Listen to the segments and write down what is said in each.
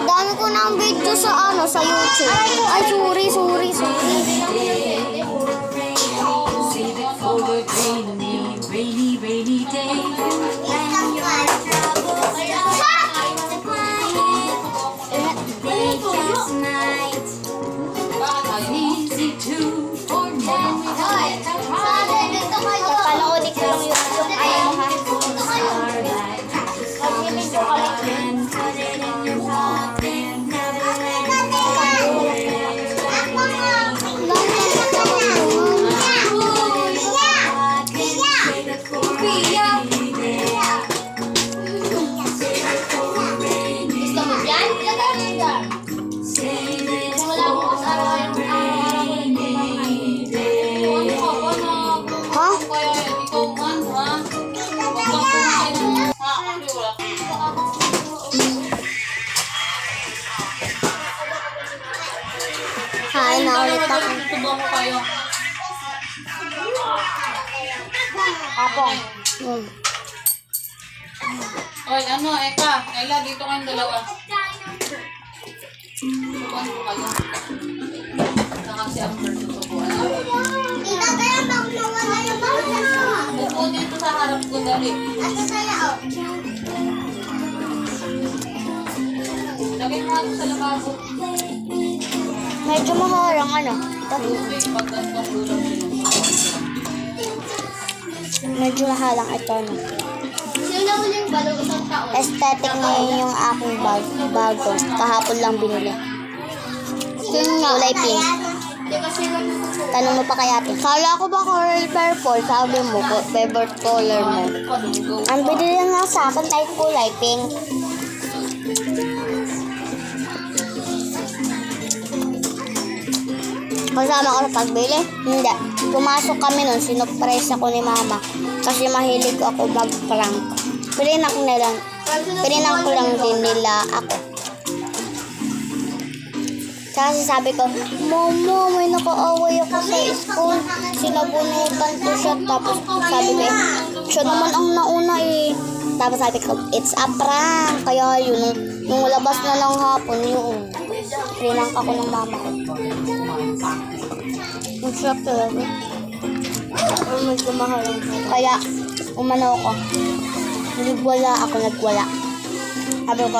Dami ko ng video sa sa YouTube. Ay, sorry. Rainy day. Easy to forget. Panoodin ko lang yung ayaw mo, ha? And put it in your pocket. Never let it go. Gusto mo dyan? Ilagay mo dyan. Save it Wala mo for a rainy day. Ha? Kain na ulit ako. Tutubo ko kayo. Apong. Oy, ano, Eka. Ella, dito kayong dalawa. Tutubuan ko kayo. Saka si Amber tutubuan. Tita, kaya bang nawala yung bawang? Upo dito sa harap ko, dali. Asa kaya, Lagay mo nga ito sa lababo. Medyo maharang Okay, pag gantong ulam siya. Medyo mahalang ito, Sino uling balong isang taon? Aesthetic na yung aking bago. Kahapon lang binili. Kulay pink. Tanong mo pa kay ate. Kala ko ba coral purple? Sabi mo, favorite color mo. Ang binili nga sa akin kahit kulay pink. Kasama ko sa pagbili? Hindi. Pumasok kami nun, sinurprise ako ni mama. Kasi mahilig ako mag-prank. Pilinan ko lang din nila ako. Kasi sabi ko, Mama, may nakaaway ako sa school. Sinabunutan ko siya. Tapos sabi ko, siya naman ang nauna eh. Tapos sabi ko, it's a prank. Kaya yun, nung labas na lang hapon, yun. Prank ako ng mama ko. Ang sarap talaga. Ang medyo mahal. Kaya, umano ako. Nagwala. Sabi ko,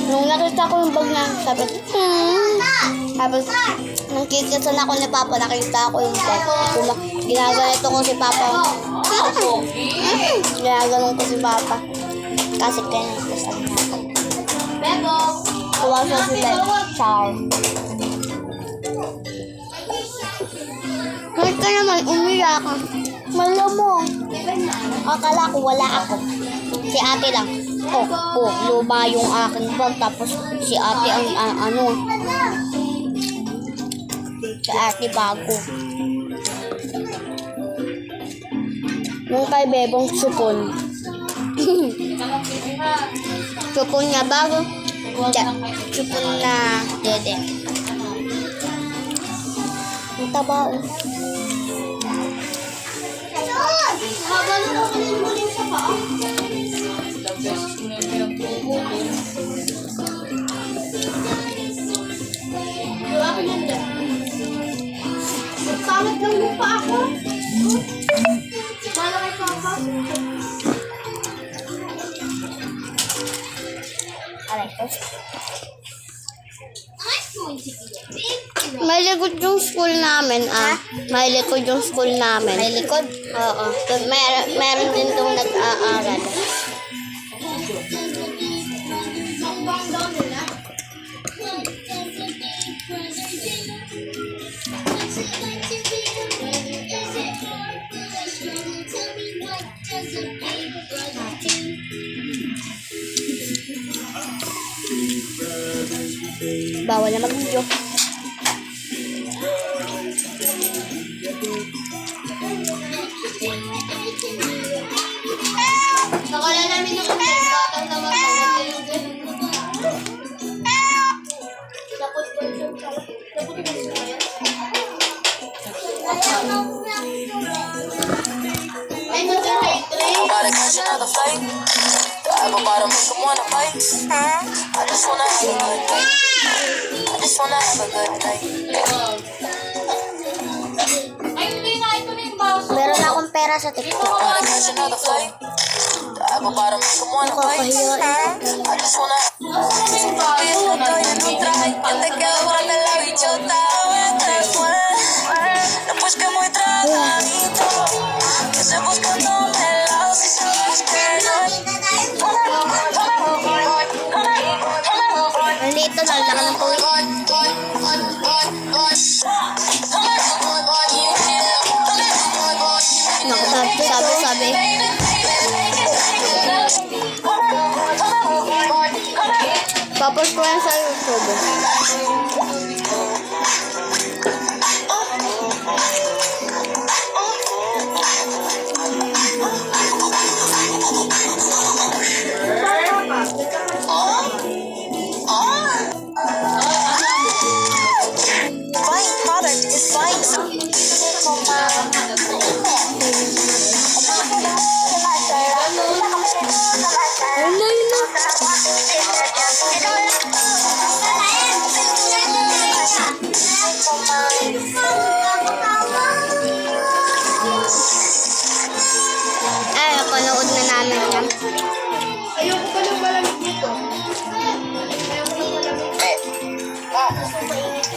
nung nakita ko yung bag na, sabi ko, Tapos, nung kikisan ako ni Papa, nakita ko yung bag. Ginaganito ko si Papa. Ginaganon ko si Papa. Kasi kaya ko sa ako. Bebo! Tuwasa sila. Char. Kahit ka naman, umiyak ka. Malamang. Akala ko wala ako. Si ate lang. Luma yung aking bag. Tapos si ate ang si ate bago. Yung kay Bebong supon. Supon niya bago. Hindi. Supon na dede. Ang taba. Haba na ako ng muling sa paa. Ilang beses ko na yung pinagpuputol. Akin hindi. Pangit lang yung paa ko. Wala kay Papa. Aray ko. May likod yung school namin, May likod yung school namin. May likod? Oo. Meron din itong nag-aaral. Bawal na mag-video. Nakala namin yung batang naman pala yung ganun. Tapos po yung tapos po yung ay mag-hydrate. another flight. Drive about to make 'em wanna fight. I just wanna have a good night. I just wanna have a good night. Ay, hindi na. Ito na yung baso. Meron na akong pera sa TikTok. Catch another flight. Drive about to make 'em wanna fight. I just wanna. Nasaan na yung baso? Estoy en otra y te quedo grande la bichota. Te fue. Después que muy tragadito. Que se buscándome lado si sabes que no. Nandito, nalala ng tuwi. Sabi. Tapos ko yan sa YouTube. Fine product is fine. Ano yun na? Ay, napanood na namin yan. Ayoko pa ng malamig nito. Ayoko ng malamig.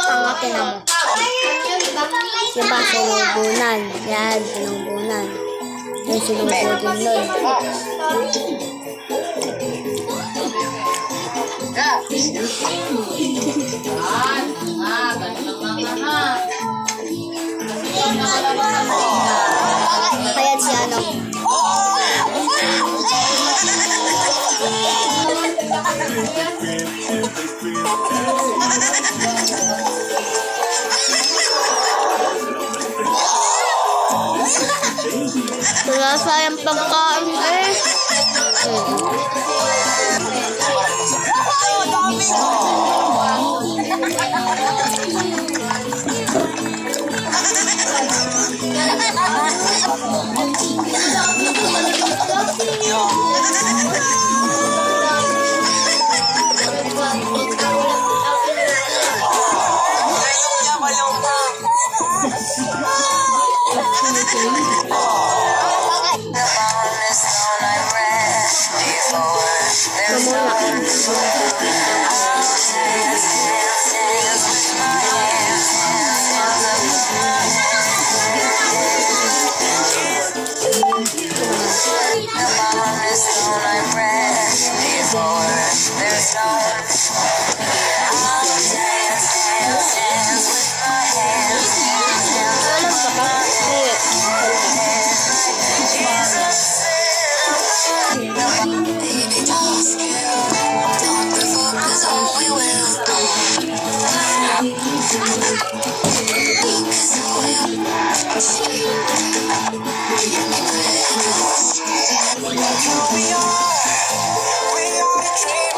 Ang akin na mo. Diba, sinubunan. Yan, sinubunan. Yan, sinubudin nun. Ayan si ano. Wala sayang pagkain eh.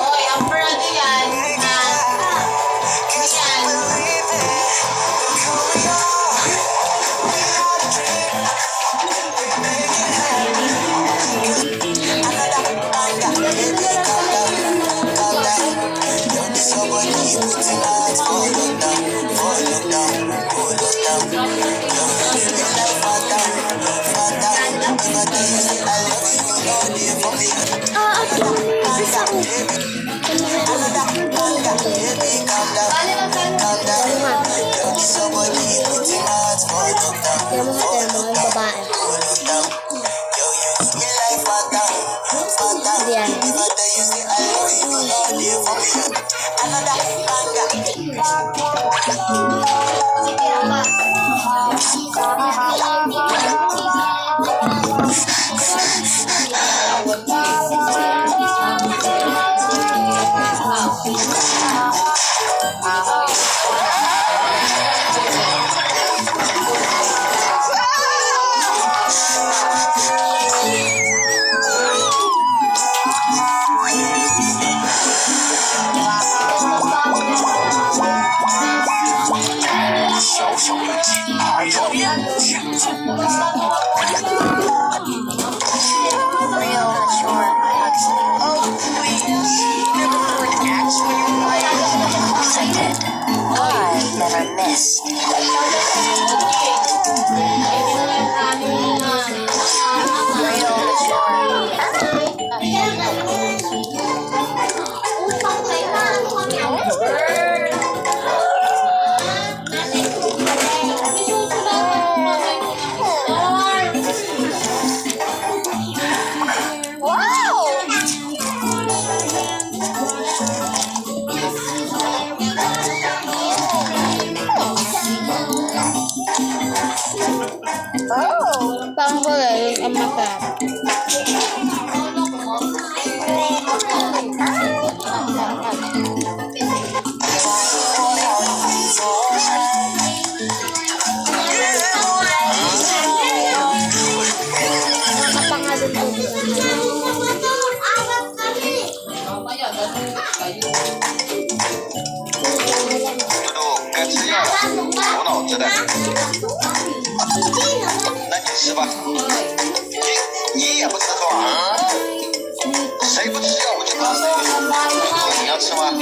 Oy, ang brand yan. Kaya mo sa yung babae. Hindi yan. Real mature hugs me. Oh, please. Never heard acts when you're excited. I've never missed. Real mature. Wow! Oh! Parang ko rin, ang masarap. Kapangalan ko Mamaya, ganun kayo. 두둑 끝이야. 오늘 어쩌다? 난吃吧。你也不吃是吧？谁不吃呀？我去打谁。你要吃吗？